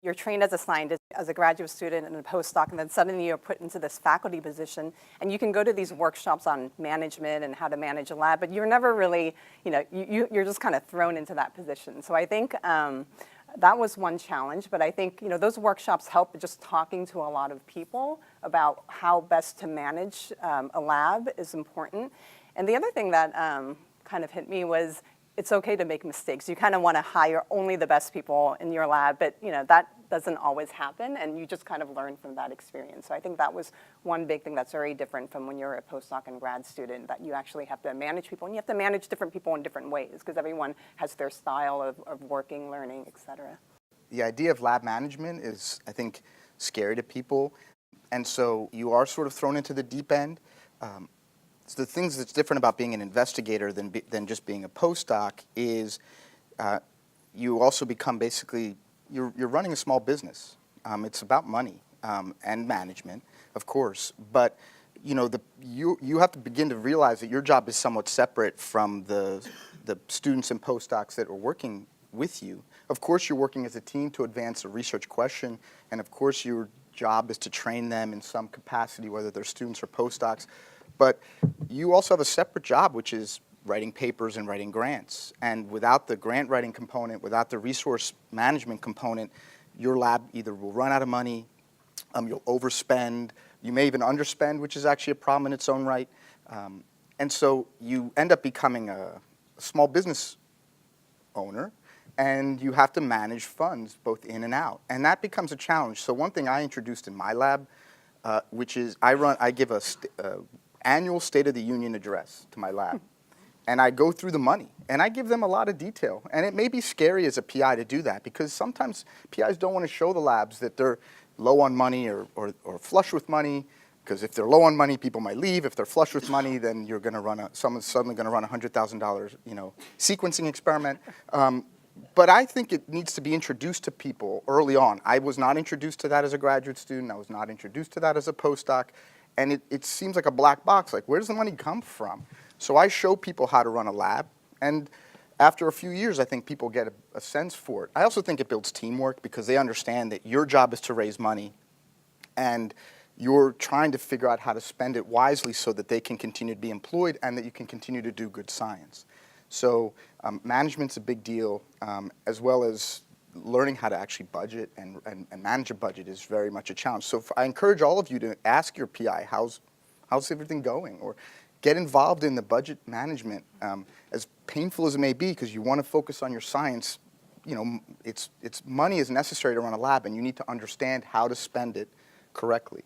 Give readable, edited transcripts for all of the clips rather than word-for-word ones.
you're trained as a scientist, as a graduate student and a postdoc, and then suddenly you're put into this faculty position, and you can go to these workshops on management and how to manage a lab, but you're never really, you're just kind of thrown into that position. So I think that was one challenge, but I think those workshops help just talking to a lot of people about how best to manage a lab is important. And the other thing that kind of hit me was it's okay to make mistakes. You kind of want to hire only the best people in your lab, but that doesn't always happen, and you just kind of learn from that experience. So I think that was one big thing that's very different from when you're a postdoc and grad student, that you actually have to manage people, and you have to manage different people in different ways, because everyone has their style of working, learning, et cetera. The idea of lab management is, I think, scary to people, and so you are sort of thrown into the deep end. So the things that's different about being an investigator than just being a postdoc is you also become basically, you're running a small business. It's about money and management, of course, but you have to begin to realize that your job is somewhat separate from the students and postdocs that are working with you. Of course, you're working as a team to advance a research question, and of course your job is to train them in some capacity, whether they're students or postdocs. But you also have a separate job, which is writing papers and writing grants. And without the grant writing component, without the resource management component, your lab either will run out of money, you'll overspend, you may even underspend, which is actually a problem in its own right. And so you end up becoming a small business owner, and you have to manage funds both in and out. And that becomes a challenge. So one thing I introduced in my lab, which is I give a annual State of the Union address to my lab. And I go through the money, and I give them a lot of detail. And it may be scary as a PI to do that, because sometimes PIs don't want to show the labs that they're low on money or flush with money, because if they're low on money, people might leave. If they're flush with money, then you're going to someone's suddenly going to run a $100,000 sequencing experiment. But I think it needs to be introduced to people early on. I was not introduced to that as a graduate student. I was not introduced to that as a postdoc. And it seems like a black box, like where does the money come from? So I show people how to run a lab, and after a few years, I think people get a sense for it. I also think it builds teamwork, because they understand that your job is to raise money, and you're trying to figure out how to spend it wisely so that they can continue to be employed and that you can continue to do good science. So management's a big deal, as well as learning how to actually budget and manage a budget is very much a challenge. So I encourage all of you to ask your PI, how's everything going? Or get involved in the budget management, as painful as it may be, because you want to focus on your science. It's money is necessary to run a lab, and you need to understand how to spend it correctly.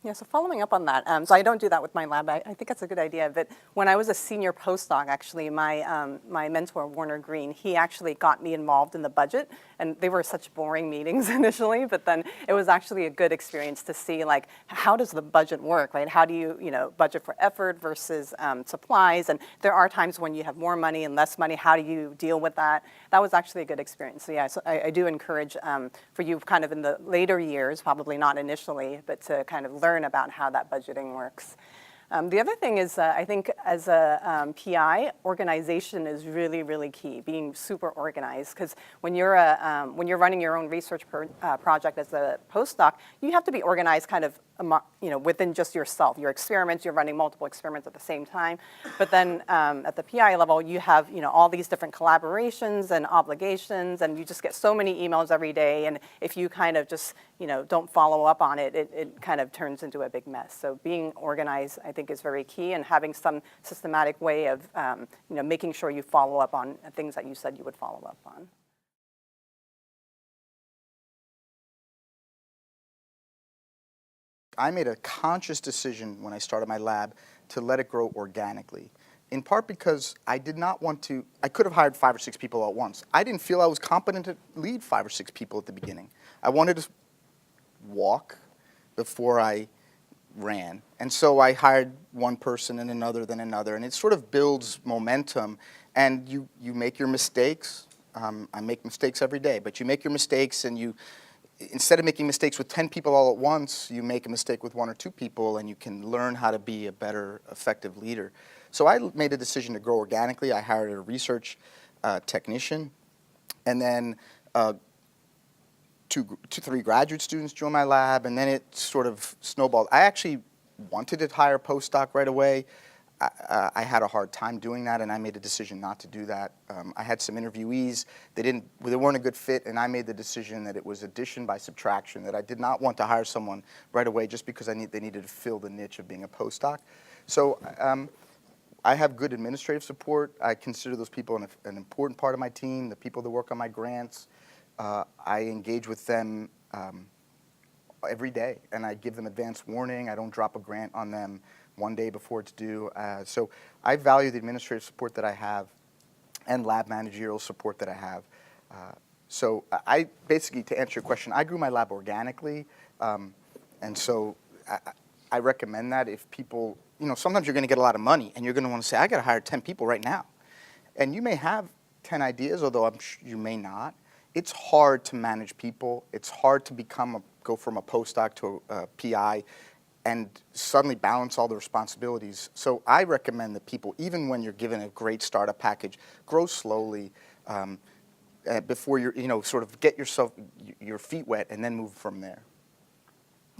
Yeah, so following up on that, so I don't do that with my lab. I think that's a good idea. But when I was a senior postdoc, actually, my mentor, Warner Green, he actually got me involved in the budget. And they were such boring meetings initially, but then it was actually a good experience to see, like, how does the budget work, right? How do you, budget for effort versus supplies? And there are times when you have more money and less money. How do you deal with that? That was actually a good experience. So yeah, so I do encourage for you kind of in the later years, probably not initially, but to kind of learn about how that budgeting works. The other thing is, I think as a PI, organization is really, really key. Being super organized, because when you're running your own research project as a postdoc, you have to be organized kind of within just yourself. Your experiments, you're running multiple experiments at the same time. But then at the PI level, you have all these different collaborations and obligations, and you just get so many emails every day. And if you kind of just don't follow up on it, it kind of turns into a big mess. So being organized, I think, is very key, and having some systematic way of making sure you follow up on things that you said you would follow up on. I made a conscious decision when I started my lab to let it grow organically, in part because I did not want to. I could have hired 5 or 6 people at once. I didn't feel I was competent to lead 5 or 6 people at the beginning. I wanted to walk before I ran. And so I hired one person and another, then another, and it sort of builds momentum. And you make your mistakes. I make mistakes every day, but you make your mistakes, and instead of making mistakes with 10 people all at once, you make a mistake with 1 or 2 people, and you can learn how to be a better, effective leader. So I made a decision to grow organically. I hired a research technician, and then three graduate students joined my lab, and then it sort of snowballed. I actually wanted to hire a postdoc right away. I had a hard time doing that, and I made a decision not to do that. I had some interviewees. They weren't a good fit, and I made the decision that it was addition by subtraction, that I did not want to hire someone right away just because they needed to fill the niche of being a postdoc. So I have good administrative support. I consider those people an important part of my team, the people that work on my grants. I engage with them every day, and I give them advance warning. I don't drop a grant on them one day before it's due. So I value the administrative support that I have and lab managerial support that I have. So I basically, to answer your question, I grew my lab organically, and so I recommend that if people, sometimes you're going to get a lot of money and you're going to want to say, I got to hire 10 people right now. And you may have 10 ideas, although I'm sure you may not. It's hard to manage people. It's hard to go from a postdoc to a PI and suddenly balance all the responsibilities. So I recommend that people, even when you're given a great startup package, grow slowly before you're, sort of get your feet wet and then move from there.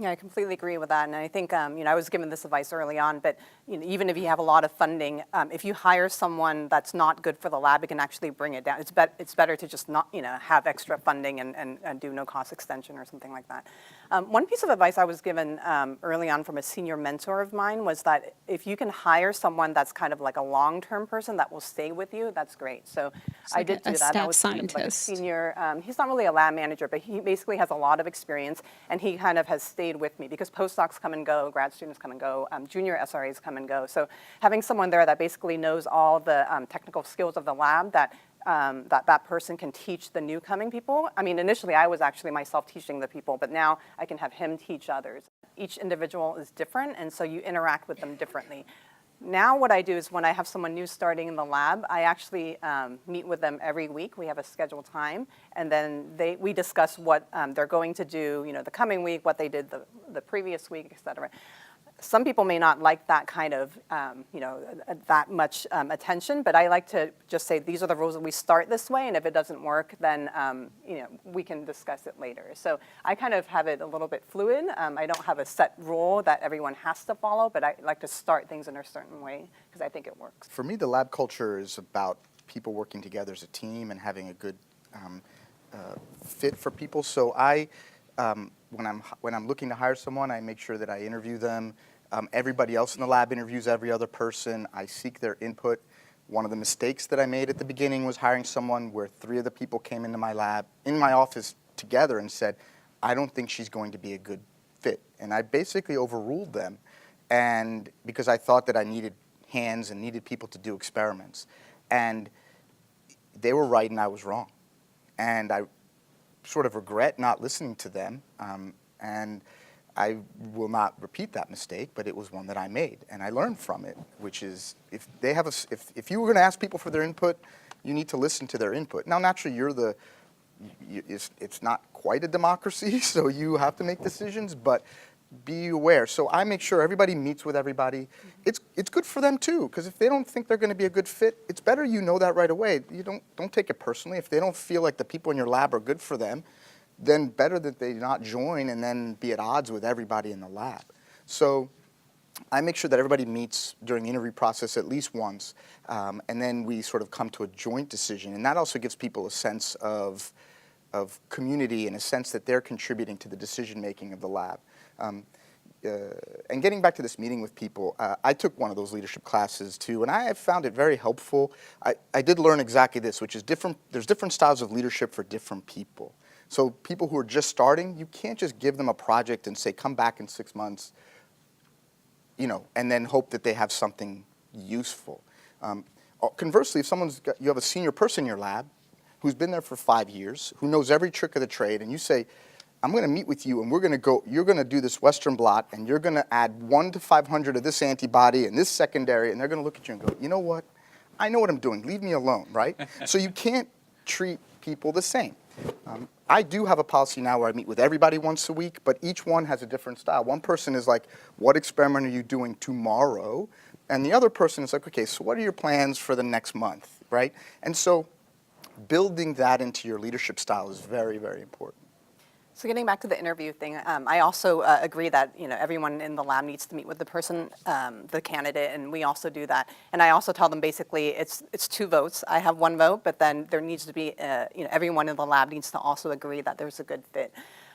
Yeah, I completely agree with that, and I think I was given this advice early on. But even if you have a lot of funding, if you hire someone that's not good for the lab, it can actually bring it down. It's better to just not have extra funding and do no cost extension or something like that. One piece of advice I was given early on from a senior mentor of mine was that if you can hire someone that's kind of like a long-term person that will stay with you, that's great. So I did do that. I was kind of like a senior. He's not really a lab manager, but he basically has a lot of experience, and he kind of has stayed with me because postdocs come and go, grad students come and go, junior SRAs come and go. So having someone there that basically knows all the technical skills of the lab that person can teach the new coming people. I mean, initially I was actually myself teaching the people, but now I can have him teach others. Each individual is different, and so you interact with them differently. Now what I do is when I have someone new starting in the lab, I actually meet with them every week. We have a scheduled time, and then we discuss what they're going to do, the coming week, what they did the previous week, et cetera. Some people may not like that kind of, that much attention, but I like to just say these are the rules that we start this way, and if it doesn't work, then we can discuss it later. So I kind of have it a little bit fluid. I don't have a set rule that everyone has to follow, but I like to start things in a certain way because I think it works. For me, the lab culture is about people working together as a team and having a good fit for people. So when I'm looking to hire someone, I make sure that I interview them. Everybody else in the lab interviews every other person. I seek their input. One of the mistakes that I made at the beginning was hiring someone where 3 of the people came into my lab, in my office together and said, I don't think she's going to be a good fit. And I basically overruled them, and because I thought that I needed hands and needed people to do experiments. And they were right and I was wrong. And I sort of regret not listening to them, and I will not repeat that mistake, but it was one that I made, and I learned from it, which is if you were going to ask people for their input, you need to listen to their input. Now, naturally, it's not quite a democracy, so you have to make decisions, but be aware. So I make sure everybody meets with everybody. It's good for them too, because if they don't think they're going to be a good fit, it's better you know that right away. You don't take it personally. If they don't feel like the people in your lab are good for them, then better that they not join and then be at odds with everybody in the lab. So I make sure that everybody meets during the interview process at least once, and then we sort of come to a joint decision. And that also gives people a sense of community and a sense that they're contributing to the decision-making of the lab. And getting back to this meeting with people, I took one of those leadership classes too, and I have found it very helpful. I did learn exactly this, which is there's different styles of leadership for different people. So people who are just starting, you can't just give them a project and say, come back in 6 months, and then hope that they have something useful. Conversely, if you have a senior person in your lab who's been there for 5 years, who knows every trick of the trade, and you say, I'm going to meet with you, and you're going to do this Western blot, and you're going to add 1 to 500 of this antibody and this secondary, and they're going to look at you and go, you know what? I know what I'm doing. Leave me alone, right? So you can't treat people the same. I do have a policy now where I meet with everybody once a week, but each one has a different style. One person is like, what experiment are you doing tomorrow? And the other person is like, okay, so what are your plans for the next month, right? And so building that into your leadership style is very, very important. So getting back to the interview thing, I also agree that everyone in the lab needs to meet with the person, the candidate, and we also do that. And I also tell them basically it's 2 votes. I have 1 vote, but then there needs to be everyone in the lab needs to also agree that there's a good fit.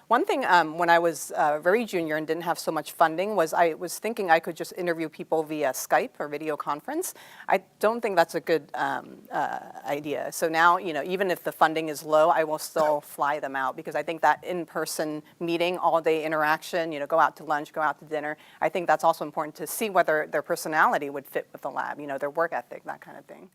One thing when I was very junior and didn't have so much funding was I was thinking I could just interview people via Skype or video conference. I don't think that's a good idea. So now, even if the funding is low, I will still fly them out because I think that in-person meeting, all-day interaction, go out to lunch, go out to dinner, I think that's also important to see whether their personality would fit with the lab, their work ethic, that kind of thing.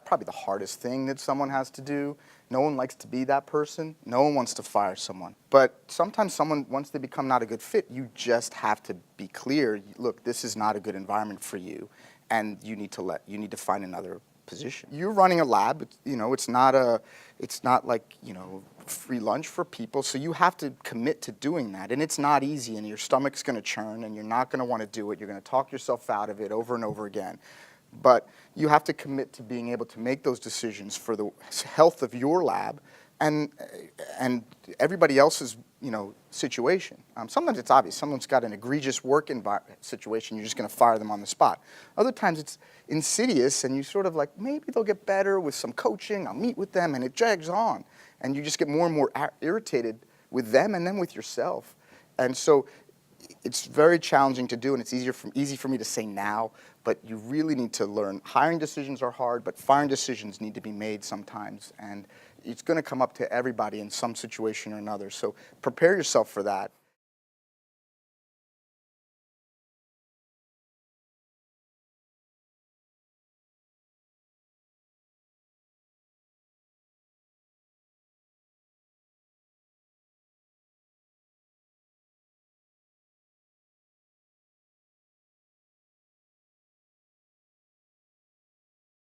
Probably the hardest thing that someone has to do. No one likes to be that person. No one wants to fire someone. But sometimes someone, once they become not a good fit, you just have to be clear, look, this is not a good environment for you, and you need to find another position. You're running a lab, it's not like, free lunch for people, so you have to commit to doing that, and it's not easy, and your stomach's gonna churn, and you're not gonna wanna do it. You're gonna talk yourself out of it over and over again. But you have to commit to being able to make those decisions for the health of your lab and everybody else's situation. Sometimes it's obvious. Someone's got an egregious work situation. You're just going to fire them on the spot. Other times it's insidious, and you sort of like, maybe they'll get better with some coaching. I'll meet with them, and it drags on, and you just get more and more irritated with them and then with yourself. And so it's very challenging to do, and it's easy for me to say now, but you really need to learn. Hiring decisions are hard, but firing decisions need to be made sometimes, and it's going to come up to everybody in some situation or another. So prepare yourself for that.